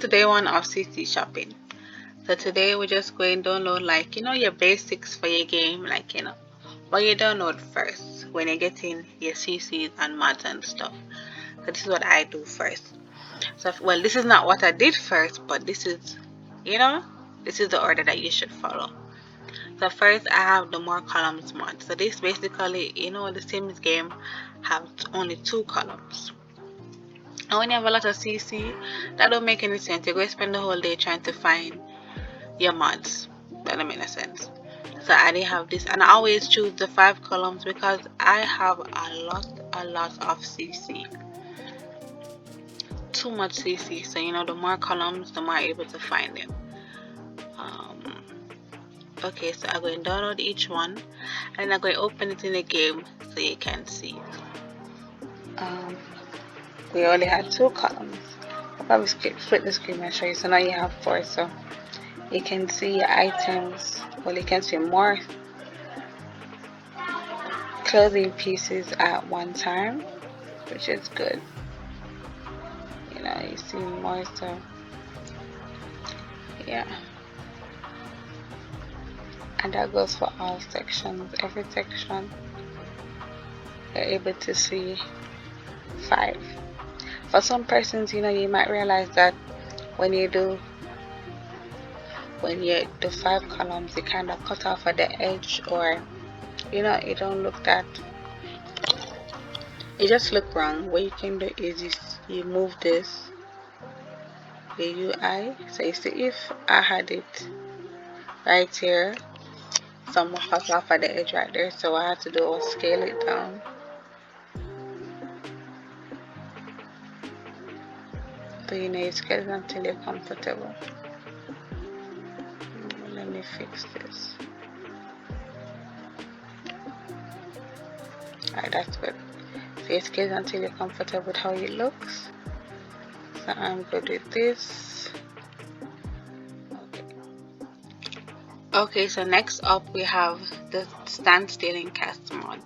Today one of CC shopping. So today we're just going to download like your basics for your game, like what you download first when you're getting your CCs and mods and stuff. So this is what I do first. So well, this is not what I did first, but this is this is the order that you should follow. So first I have the more columns mod. So this basically the Sims game have only 2 columns. And when you have a lot of CC, that don't make any sense. You're going to spend the whole day trying to find your mods. That don't make no sense. So I didn't have this, and I always choose the 5 columns because I have a lot of CC. Too much CC. So the more columns, the more I'm able to find them. Okay, so I'm going to download each one, and I'm going to open it in the game so you can see. We only had 2 columns. I'll probably split the screen and show you. So now you have 4. So you can see your items. Well, you can see more clothing pieces at one time, which is good. You see more. So yeah, and that goes for all sections. Every section you're able to see 5. For some persons, you might realize that when you do 5 columns, you kind of cut off at the edge, or it don't look that, it just look wrong. What you can do is you move this, the UI. So you see, if I had it right here, some will cut off at the edge right there, so what I had to do was scale it down. So you scale it until you're comfortable. Let me fix this. Alright, that's good. So you scale it until you're comfortable with how it looks. So I'm good with this. Okay, so next up we have the Standstill in Cas mod.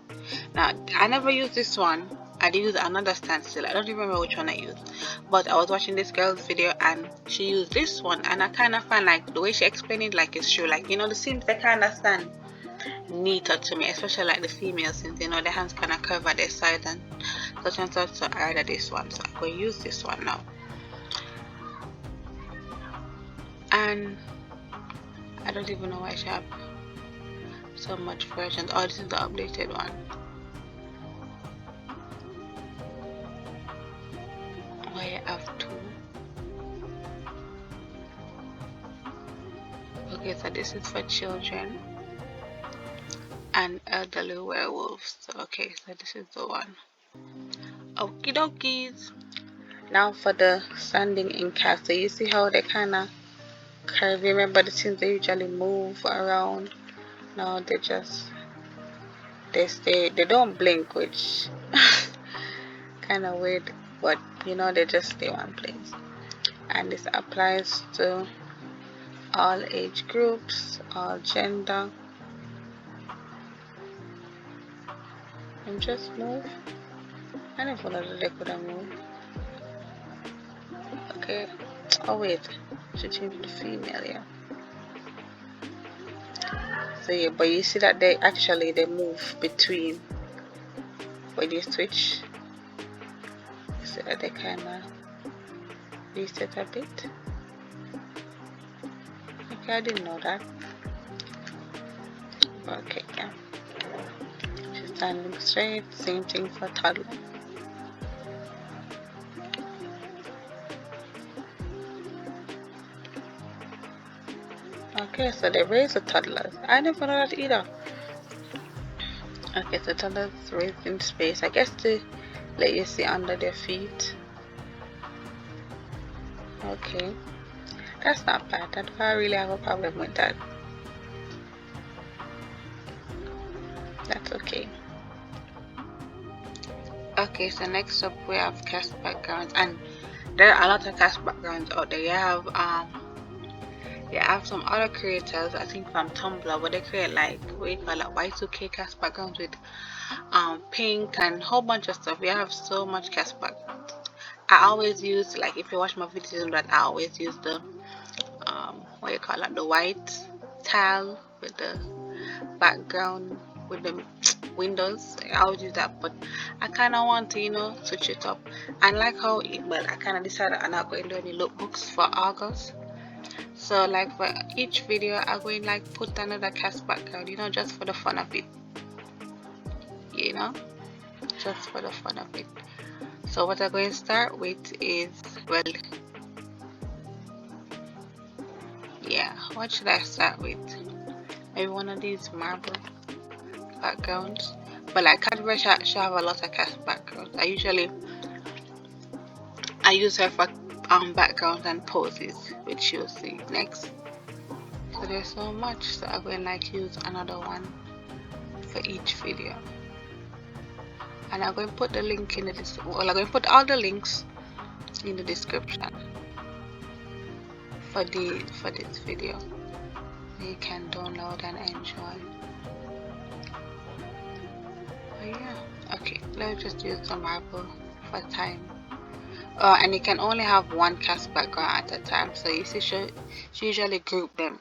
Now, I never used this one. I did use another Standstill. I don't even remember which one I used. But I was watching this girl's video and she used this one, and I kind of find like the way she explained it, like it's true. Like, the Sims, they kind of stand neater to me, especially like the female Sims. Their hands kind of curve at their side and such and such. So I rather this one. So I'm going to use this one now. And I don't even know why she have so much versions. Oh, this is the updated one. I have 2. Okay, so this is for children and elderly werewolves. Okay, so this is the one. Okie dokies. Now for the standing in cast. So you see how they kind of curve. Remember the things they usually move around. Now they stay. They don't blink, which kind of weird, but they just stay one place. And this applies to all age groups, all gender. And just move. I don't know if they could have moved. Okay. Oh wait, should change the female, yeah. So yeah, but you see that they move between when you switch. You see that they kinda reset a bit. Okay, I didn't know that. Okay, yeah. She's standing straight, same thing for toddler. Okay, so they raise the toddlers. I never know that either. Okay, so toddlers raised in space. I guess to let you see under their feet. Okay, that's not bad. I don't really have a problem with that. That's okay. Okay, so next up we have cast backgrounds, and there are a lot of cast backgrounds out there. You have some other creators, I think from Tumblr, where they create like what you call it, Y2K cast backgrounds with pink and a whole bunch of stuff. We have so much cast backgrounds. I always use, like, if you watch my videos, you know that I always use the what you call it, the white tile with the background with the windows. I always use that, but I kind of want to, you know, switch it up. And like how it, well, I kind of decided I'm not going to do any lookbooks for August. So like for each video, I'm going like put another cast background, you know, just for the fun of it, you know, just for the fun of it. So what I'm going to start with is, well, yeah, what should I start with? Maybe one of these marble backgrounds. But like CocoContour should have a lot of cast backgrounds. I use her for backgrounds and poses, which you'll see next. So there's so much, so I'm going to like use another one for each video. And I'm going to put the link in the description. Well, I'm going to put all the links in the description for this video. You can download and enjoy. But yeah, okay, let's just use the marble for time. And you can only have one cast background at a time. So you see, she usually group them.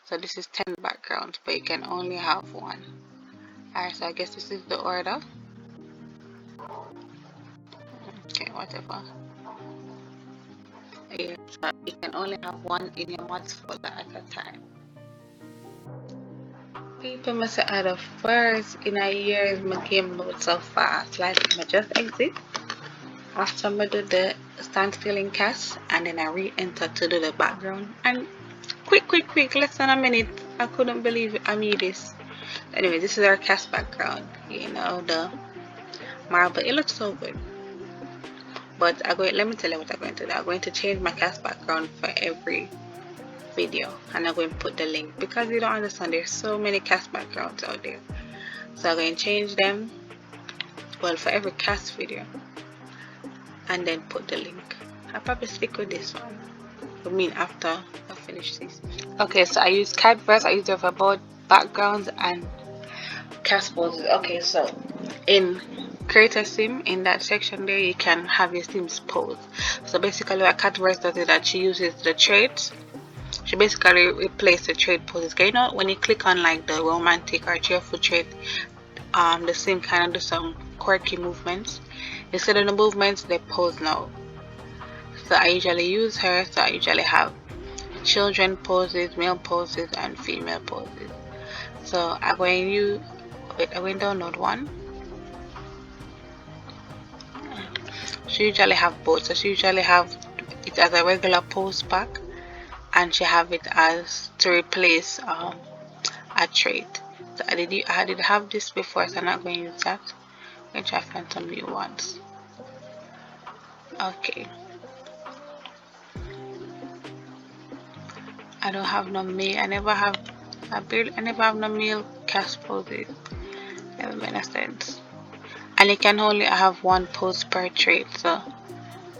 So this is 10 backgrounds, but you can only have one. Alright, so I guess this is the order. Okay, whatever. Yeah, so you can only have one in your mods folder at a time. People must say out of first in a year my game load so fast. Like I just exit after I do the standstill in Cas, and then I re-enter to do the background, and quick, less than a minute. I couldn't believe it. I made this. Anyway, this is our Cas background, you know, the marble. It looks so good. But let me tell you what I'm going to do. I'm going to change my Cas background for every video, and I'm going to put the link, because you don't understand, there's so many Cas backgrounds out there. So I'm going to change them, well, for every Cas video, and then put the link. I'll probably stick with this one. I mean, after I finish this. Okay, so I use CadVerse. I use it for both backgrounds and Cas poses. Okay, so in create a sim, in that section there, you can have your sims pose. So basically what CadVerse does is that she uses the traits. She basically replaces the trait poses. Okay, you know, when you click on like the romantic or cheerful trait, the sim kind of do some quirky movements. Instead of the movements, they pose now. So I usually use her. So I usually have children poses, male poses, and female poses. So I'm going to download one. She usually have both. So she usually have it as a regular pose pack, and she have it as to replace a trait. So I did have this before, so I'm not going to use that. I'm going to try to find some new ones. Okay. I don't have no male. I never have no male Cas poses. Never made a sense. And you can only have one pose per trait. So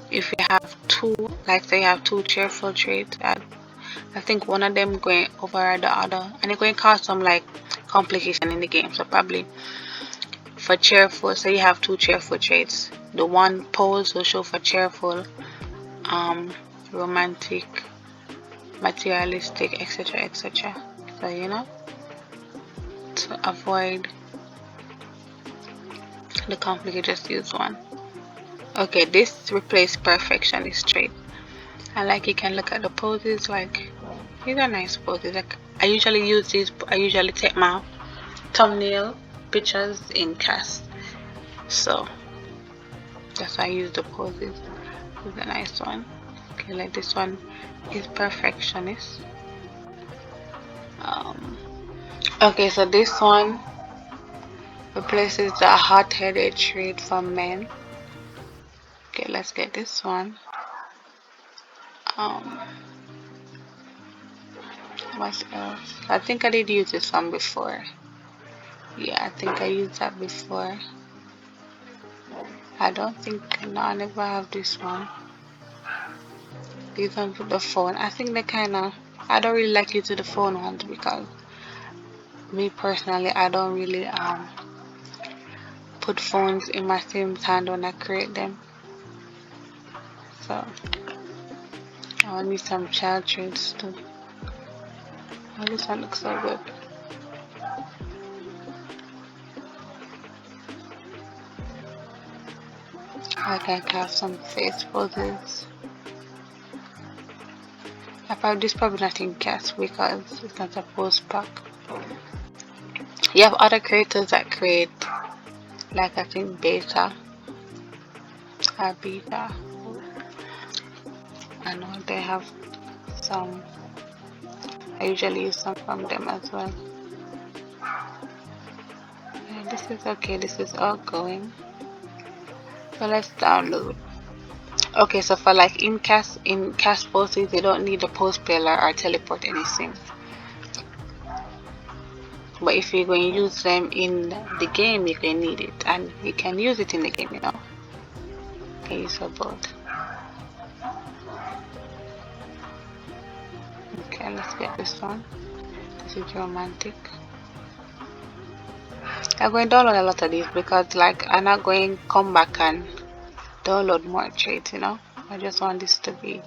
if you have two, like say you have two cheerful traits, I think one of them going over the other, and it's going to cause some like complication in the game. So probably for cheerful, so you have two cheerful traits. The one pose will show for cheerful, romantic, materialistic, etc. So you know, to avoid the conflict, just use one. Okay, this replace perfectionist trait. And like you can look at the poses, like these are nice poses. Like I usually use these. I usually take my thumbnail pictures in Cas, so that's why I use the poses. This is a nice one. Okay, like this one is perfectionist. Okay, so this one replaces the hot-headed trait from men. Okay, let's get this one. What else? I think I did use this one before. Yeah, I think I used that before. I don't think, no, I never have this one. These ones with the phone. I think they I don't really like using the phone ones, because me personally, I don't really put phones in my Sims hand when I create them. So I need some child traits too. Oh, this one looks so good. I can have some face poses. This probably not in cast because it's not a post pack. You have other creators that create, like I think beta. Beta. I know they have some. I usually use some from them as well. Yeah, this is okay. This is all going. So let's download. Okay, so for like in cast poses, you don't need a post pillar or teleport any sims. But if you're going to use them in the game, you can need it, and you can use it in the game. You know, you can use for both. Okay, let's get this one. This is romantic. I'm going to download a lot of these because like I'm not going to come back and download more traits, you know. I just want this to be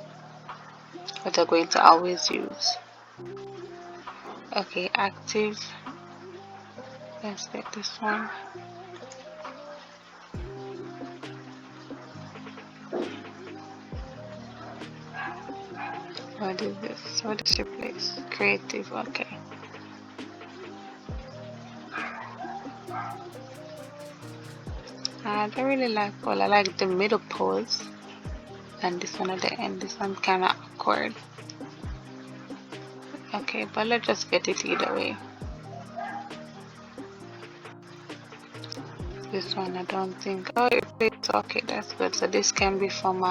what I'm going to always use. Okay, active. Let's get this one. What is this? What is replace? Creative, okay. I don't really like all. I like the middle pose and this one at the end. This one kind of awkward. Okay, but let's just get it either way. This one I don't think. Oh, it's okay. That's good. So this can be from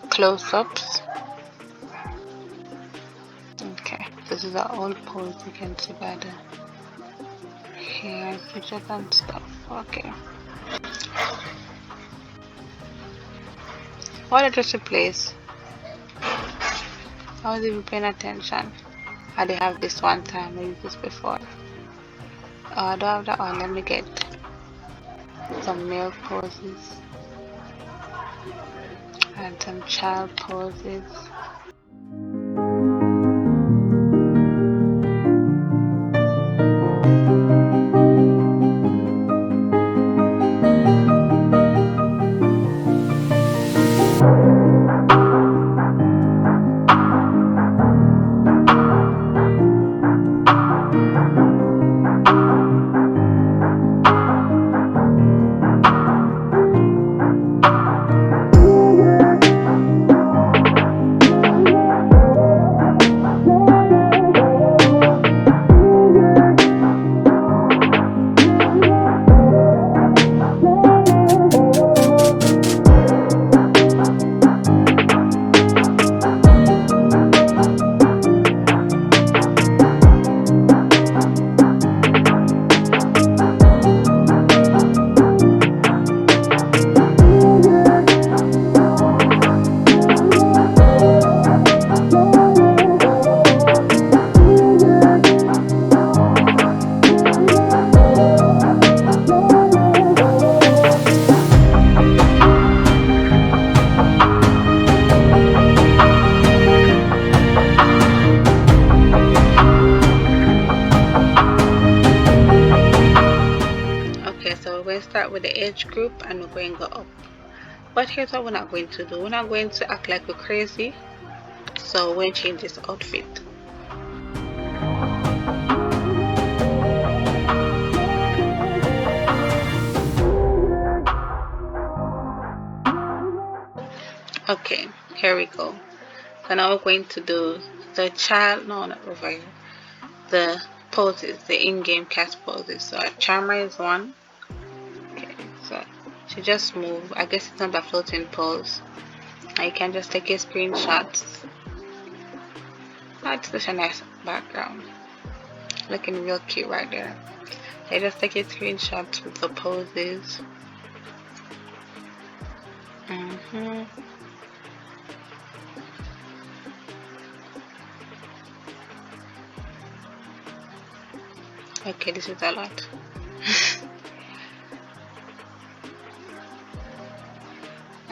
close-ups. Okay, this is an old pose. You can see by the hair, pictures and stuff. Okay. What did I just replace? I was even paying attention. I did have this one time. I used this before. Oh, I don't have that one. Let me get some male poses and some child poses. Start with the age group and we're going to go up. But here's what we're not going to do. We're not going to act like we're crazy. So we're going to change this outfit. Okay, here we go. So now we're going to do the child, no, not over here. The poses, the in-game cast poses. So charmer is one. Okay, so she just move. I guess it's not a floating pose. Now you can just take your screenshots. That's such a nice background. Looking real cute right there. You just take your screenshots with the poses. Okay, this is a lot.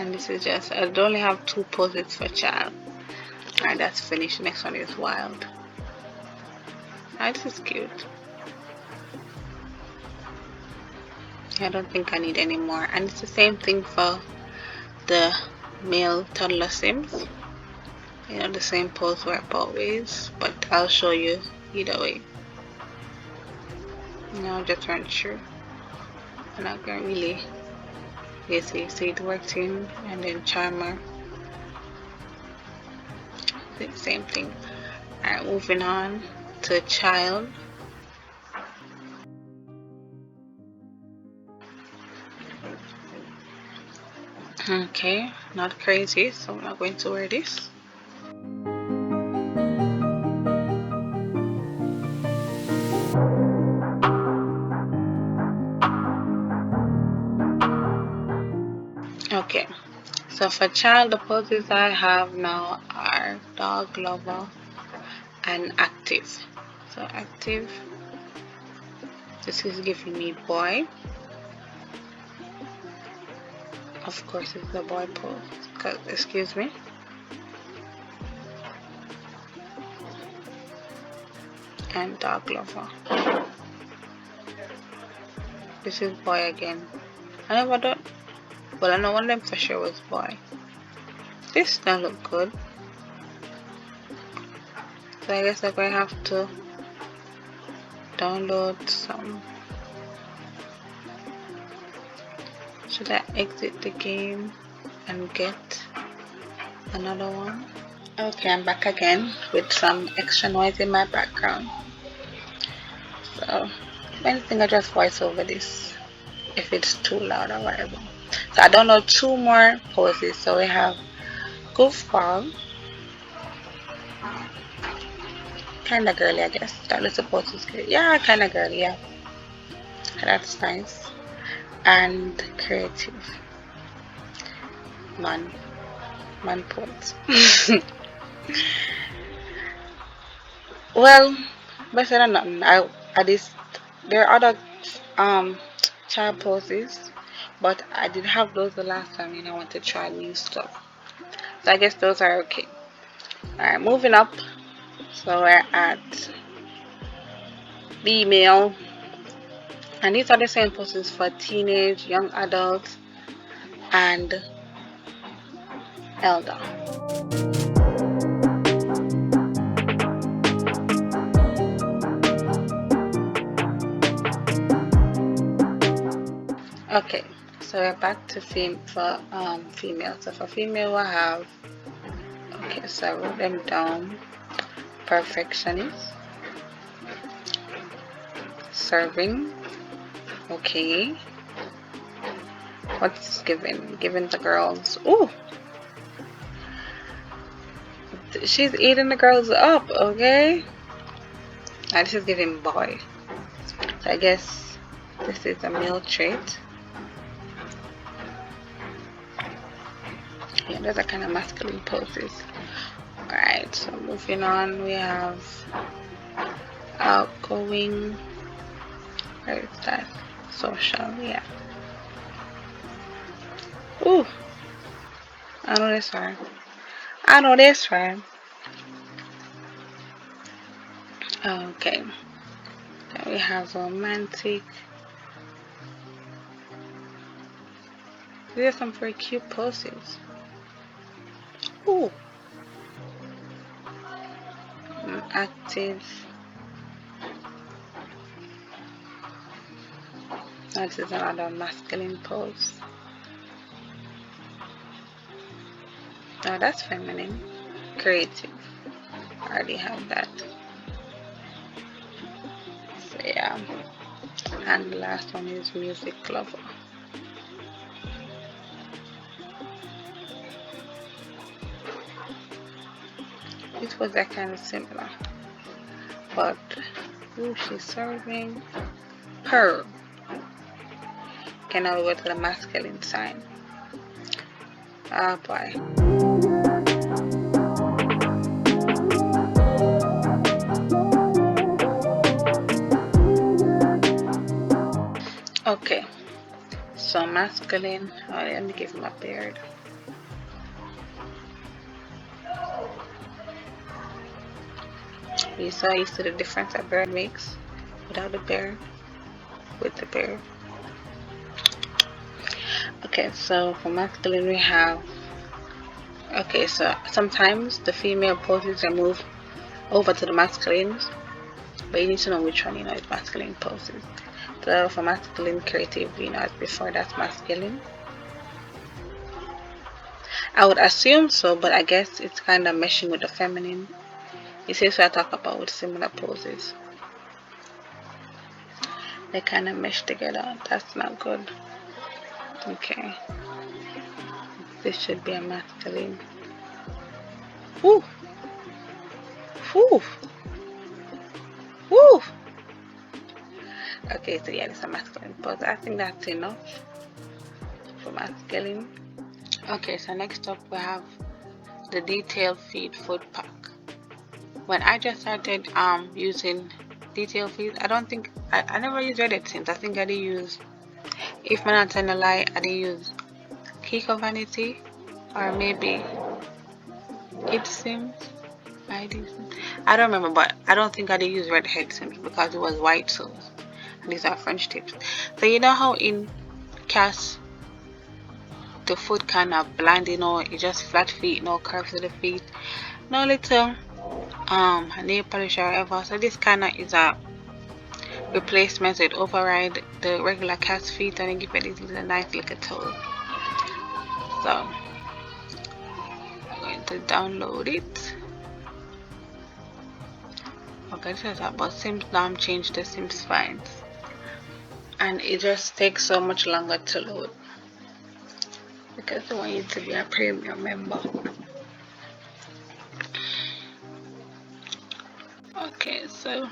And this is just, I only have 2 poses for child. Alright, that's finished. Next one is wild. Alright, this is cute. I don't think I need any more. And it's the same thing for the male toddler sims. You know, the same pose work both ways, but I'll show you either way. Now just run through. And I can really, you see it working, and then charmer. The same thing. Alright, moving on to child. Okay, not crazy, so I'm not going to wear this. Okay, so for child, the poses I have now are dog lover and active. So active, this is giving me boy. Of course, it's the boy pose. Excuse me. And dog lover. This is boy again. I never done. Well, I know one of them for sure was boy. This don't look good. So I guess I'm going to have to download some. Should I exit the game and get another one? Okay, I'm back again with some extra noise in my background. So, if anything, I just voice over this if it's too loud or whatever. So I download 2 more poses. So we have goofball. Kinda girly, I guess. That little pose is good. Yeah, kinda girly, yeah. That's nice. And creative. Man pose. Well, better than nothing. There are other child poses, but I did have those the last time and I want to try new stuff. So I guess those are okay. Alright, moving up. So we're at female. And these are the same poses for teenage, young adults, and elder. Okay, so we're back to female. So for female, I have, okay, so I wrote them down. Perfectionist, serving, okay. What's given? Giving the girls. Ooh, she's eating the girls up, okay. Now this is giving boy. So I guess this is a male trait. Yeah, those are kind of masculine poses. Alright, so moving on, we have outgoing. Where is that? Social, yeah. Ooh, I know this one. I know this one. Okay, then we have romantic. These are some very cute poses. Ooh. Active. This is another masculine pose. Now that's feminine. Creative. I already have that. So yeah. And the last one is music lover. This was that kind of similar. But ooh, she's serving her. Okay, now we go to the masculine side. Ah, boy. Okay, so masculine. Oh, let me give him a beard. You see the difference that bear makes without the bear, with the bear. Okay, so for masculine we have, okay, so sometimes the female poses are moved over to the masculine, but you need to know which one, is masculine poses. So for masculine creative, as before, that's masculine. I would assume so, but I guess it's kind of meshing with the feminine. It says I talk about similar poses. They kind of mesh together. That's not good. Okay. This should be a masculine. Woo! Woo! Woo! Okay, so yeah, it's a masculine pose. I think that's enough for masculine. Okay, so next up we have the detail feed foot pack. When I just started using detail feed, I don't think I never used Reddit since. I think I did use, if I'm not telling a lie, I did use Kiko Vanity, or maybe It Sims. I don't remember, but I don't think I did use Red Head Sims because it was white, so and these are French tips. So you know how in Cas the foot kind of bland, it's just flat feet, no curves to the feet, no little nail polish or whatever. So this kind of is a replacement. It override the regular Cas feet and give it these little nice little toes. So I'm going to download it. Okay, this is about Sims Dom change the Sims finds, and it just takes so much longer to load because I want you to be a premium member. Okay, so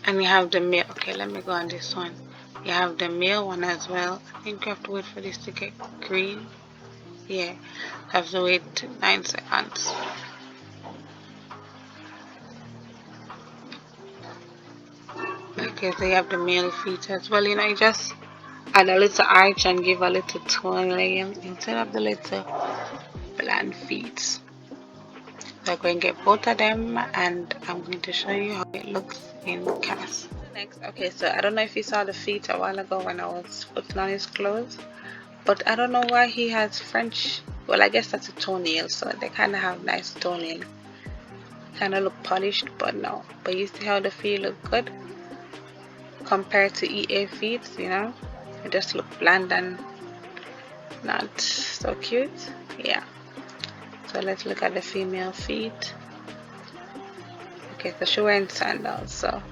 and you have the male. Okay, let me go on this one. You have the male one as well. I think you have to wait for this to get green. Yeah, have to wait 9 seconds. Okay, so you have the male feet as well. You just add a little arch and give a little tone layer instead of the little bland feet. So I'm going to get both of them, and I'm going to show you how it looks in Cas. Next, okay, so I don't know if you saw the feet a while ago when I was putting on his clothes, but I don't know why he has French. Well, I guess that's a toenail, so they kind of have nice toenail. Kind of look polished, but no. But you see how the feet look good compared to EA feet, It just look bland and not so cute. Yeah. So let's look at the female feet. Okay, so she's wearing sandals. So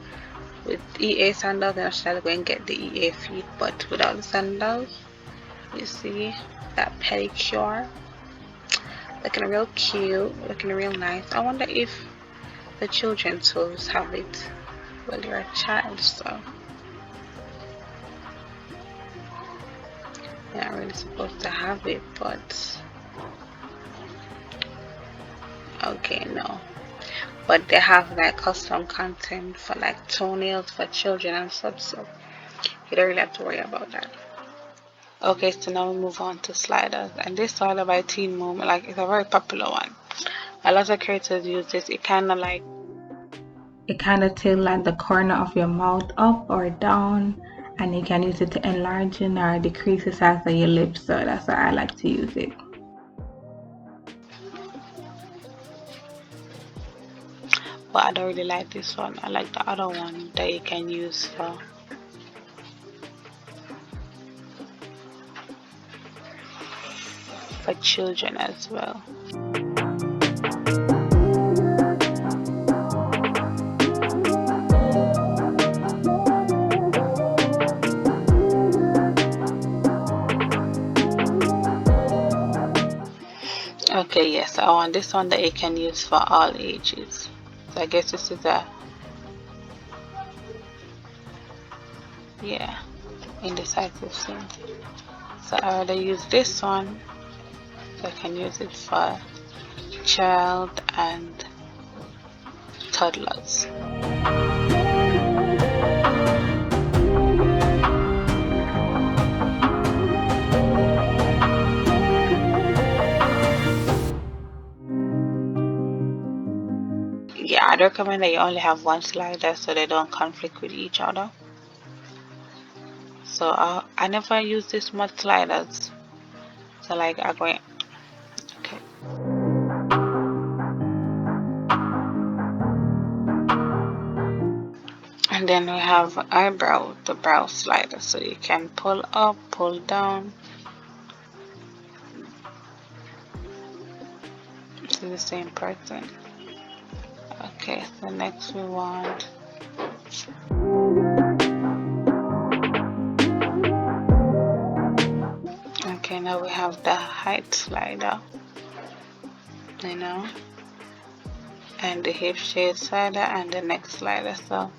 with EA sandals, then she'll go and get the EA feet, but without the sandals, you see that pedicure looking real cute, looking real nice. I wonder if the children's toes have it. Well, you're a child, so you're not really supposed to have it, but okay, no. But they have like custom content for like toenails for children and such, so you don't really have to worry about that. Okay, so now we move on to sliders, and this slider by Teen Mom, like, it's a very popular one. A lot of creators use this. It kind of tilts like the corner of your mouth up or down, and you can use it to enlarge or decrease the size of your lips. So that's why I like to use it. But I don't really like this one. I like the other one that you can use for children as well. Okay, yes, I want this one that you can use for all ages. So I guess this is indecisive thing. So I rather use this one, so I can use it for child and toddlers. yeah, I'd recommend that you only have one slider so they don't conflict with each other. So I never use this much sliders. So like I'm going, okay. And then we have eyebrow, the brow slider. So you can pull up, pull down. It's the same person. Okay, so next we want okay, now we have the height slider, you know, and the hip shade slider and the neck slider. So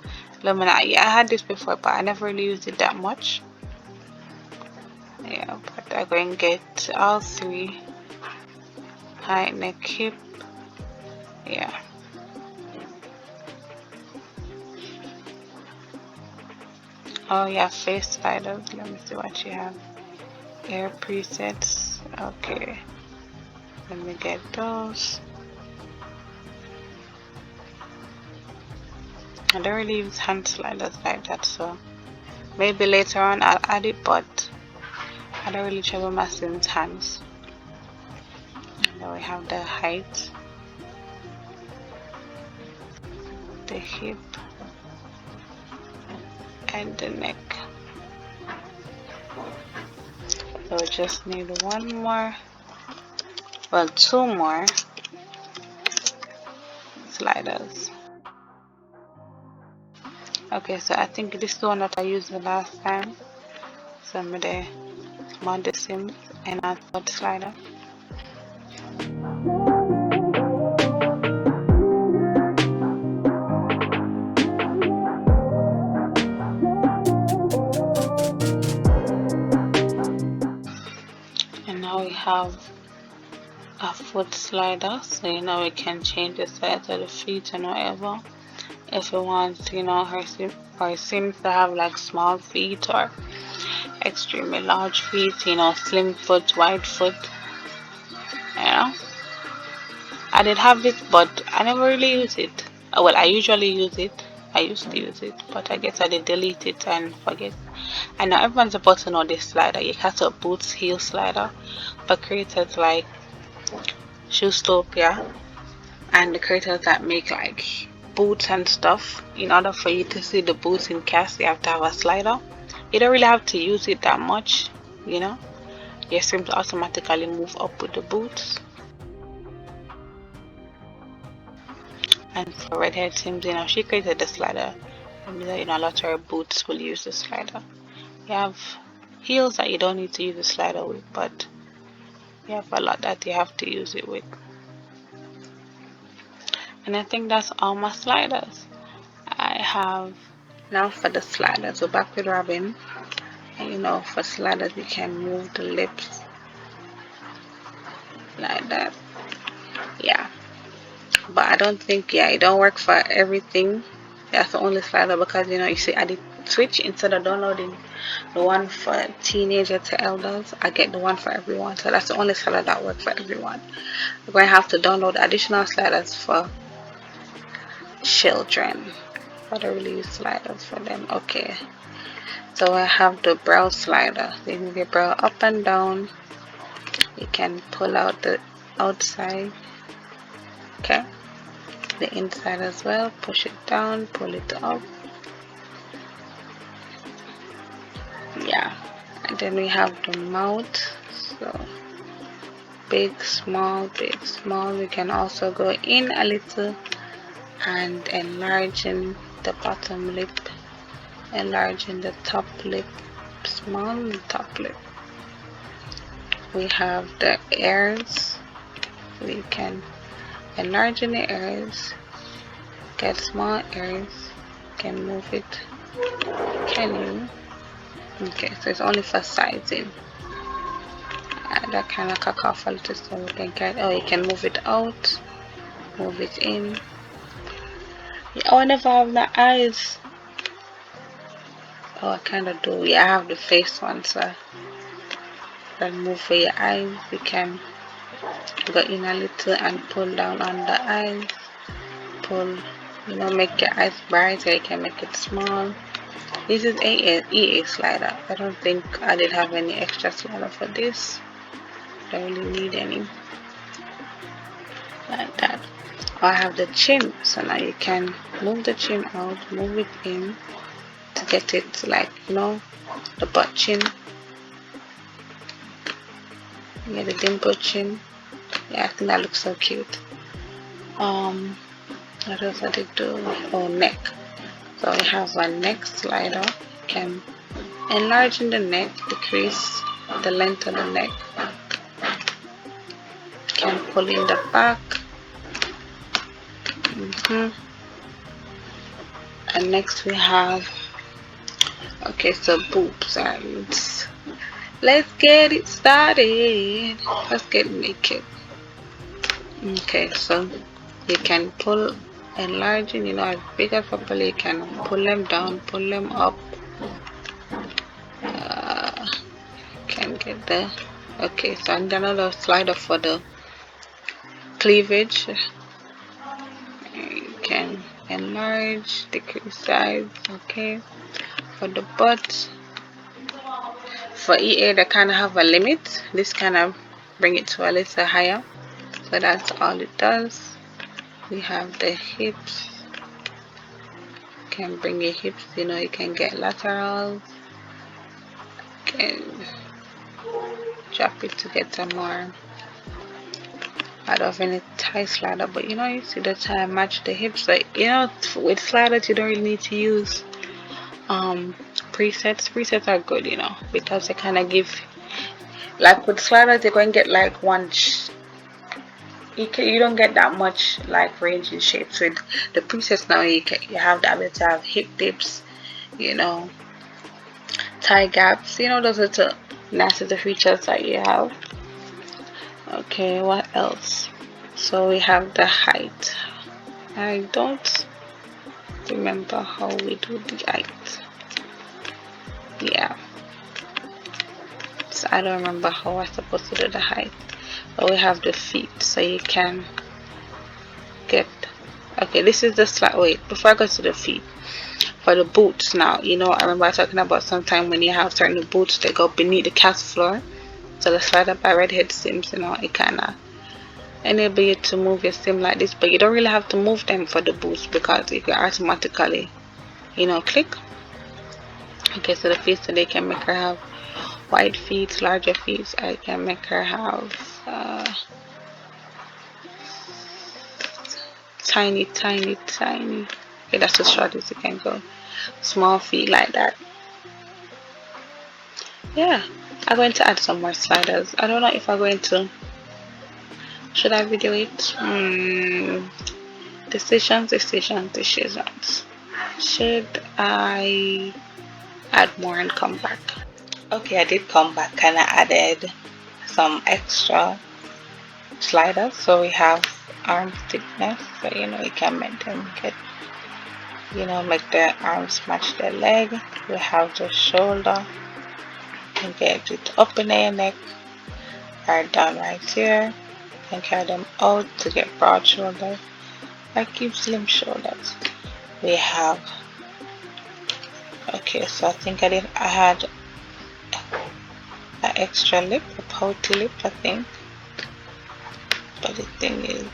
lumina, yeah, I had this before but I never really used it that much. Yeah, but I'm going to get all three: height, neck, hip. Yeah. Oh yeah, face sliders. Let me see what you have. Air presets. Okay, let me get those. I don't really use hand sliders like that, so maybe later on I'll add it, but I don't really trouble my Sims hands. And then we have the height, the hip, and the neck. So we just need one more, well, two more sliders. Okay, so I think this is the one that I used the last time. So I'm gonna mod the Sims and add the slider. And now we have a foot slider, so you know we can change the size of the feet and whatever. If we want, you know, our Sims to have like small feet or extremely large feet, you know, slim foot, wide foot, you know. I did have it, but I never really use it. Well, I usually use it. I used to use it, but I guess I did delete it and forget. I know everyone's about to know this slider. You catch a boots heel slider for creators like Shoestopia and the creators that make like boots and stuff. In order for you to see the boots in Cas, you have to have a slider. You don't really have to use it that much, you know. Your Sims automatically move up with the boots. And for redhead Sims, you know, she created the slider. And you know, a lot of her boots will use the slider. You have heels that you don't need to use the slider with, but you have a lot that you have to use it with. And I think that's all my sliders. I have now for the sliders. So back with Robin. And you know, for sliders you can move the lips like that. Yeah. But I don't think, yeah, it don't work for everything. That's the only slider because, you know, you see I did switch. Instead of downloading the one for teenager to elders, I get the one for everyone. So that's the only slider that works for everyone. We're going to have to download additional sliders for children. I don't really use sliders for them. Okay, so I have the brow slider. So you move your brow up and down. You can pull out the outside. Okay, the inside as well. Push it down, pull it up. Yeah, and then we have the mouth. So big, small, big, small. We can also go in a little and enlarging the bottom lip, enlarging the top lip, small top lip. We have the ears. We can enlarge in the ears, get small ears, can move it. Can you? Okay, so it's only for sizing. That kind of cock off a little, so we can get. Oh, you can move it out, move it in. Oh, I never have the eyes. Oh, I kind of do. Yeah, I have the face one, so then move for your eyes. You can go in a little and pull down on the eyes, pull, you know, make your eyes bright, or you can make it small. This is EA slider. I don't think I did have any extra slider for this. Don't really need any. Like that. I have the chin, so now you can move the chin out, move it in to get it like, you know, the butt chin. Yeah, the dimple chin. Yeah, I think that looks so cute. What else I did do? Oh, neck. So we have a neck slider. You can enlarge in the neck, decrease the length of the neck. You can pull in the back. And next we have, okay, so boobs. Let's get it started. Let's get naked. Okay, so you can pull, enlarge, you know, as big as possible. You can pull them down, pull them up. Can get the, okay, so I'm gonna another slider for the cleavage. You can enlarge, decrease size. Okay, for the butt, for EA they kind of have a limit. This kind of bring it to a little higher, so that's all it does. We have the hips. You can bring your hips, you know, you can get laterals. You can drop it to get some more out of any tie slider, but you know, you see the tie match the hips. So you know, with sliders you don't really need to use presets are good, you know, because they kind of give, like with sliders you're going to get like you don't get that much like range in shapes. With the presets now you have the ability to have hip dips, you know, tie gaps, you know, those are the nice little features that you have. Okay, what else? So we have the height. I don't remember how we do the height. Yeah, so I don't remember how I'm supposed to do the height. But we have the feet, so you can get, okay, this is the slide. Wait, before I go to the feet, for the boots now, you know, I remember talking about sometime when you have certain boots that go beneath the cast floor, so the slider by redhead sims, you know, it kind of enable you to move your sim like this, but you don't really have to move them for the boots because you can automatically, you know, click. Okay, so the feet, so they can make her have wide feet, larger feet. I can make her have tiny. Okay, that's as short as you can go. Small feet like that. Yeah, I'm going to add some more sliders. I don't know if I'm going to. Should I video it? Decisions. Should I add more and come back? Okay, I did come back and I added some extra sliders. So we have arm thickness, so you know, you can make them get, you know, make the arms match the leg. We have the shoulder, you can get it up in your neck or down right here. You can carry them out to get broad shoulders or keep slim shoulders. We have, okay, so I think I had an extra lip, a pouty lip, I think. But the thing is,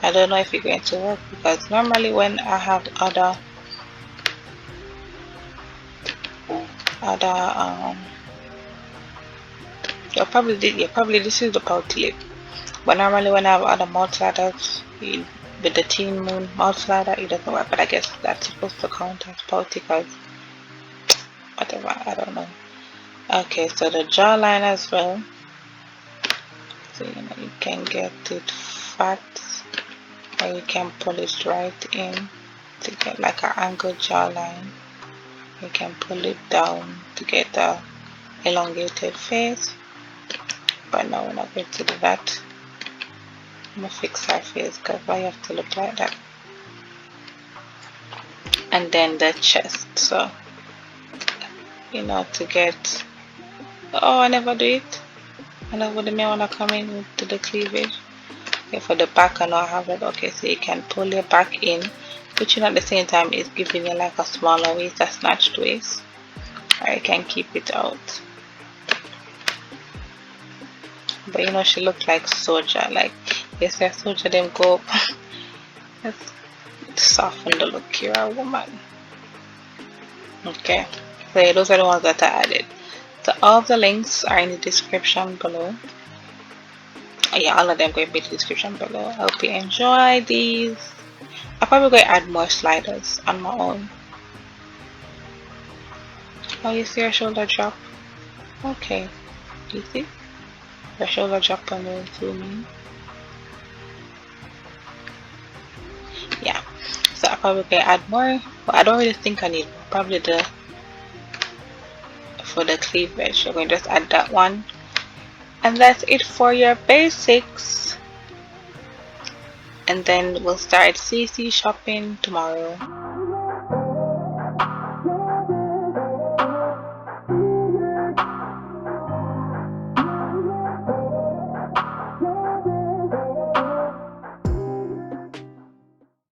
I don't know if it's going to work, because normally when I have other probably this is the pouty lip, but normally when I have other mouth sliders with the Teen Moon mouth slider, it doesn't work. But I guess that's supposed to count as pouty, because whatever, I don't know. Okay, so the jawline as well, so you know, you can get it fat or you can pull it right in to get like an angled jawline. You can pull it down to get a elongated face, but no, we're not going to do that. I'm gonna fix our face because why you have to look like that. And then the chest, so you know, to get, oh, I never do it. I know what the me wanna come in to the cleavage. Okay, for the back I know I have it. Okay, so you can pull your back in, which at the same time is giving you like a smaller waist, a snatched waist, or you can keep it out. But you know, she looked like soldier, like yes, a soldier them go let's soften the look here, a woman. Okay, so yeah, those are the ones that I added. So all of the links are in the description below. Oh, yeah, all of them going to be in the description below. I hope you enjoy these. I'll probably going to add more sliders on my own. Oh, you see her shoulder drop? Okay, you see? Her shoulder drop on the zoom. Yeah, so I'll probably going to add more. But I don't really think I need more. Probably for the cleavage, you're going to just add that one. And that's it for your basics. And then we'll start CC shopping tomorrow.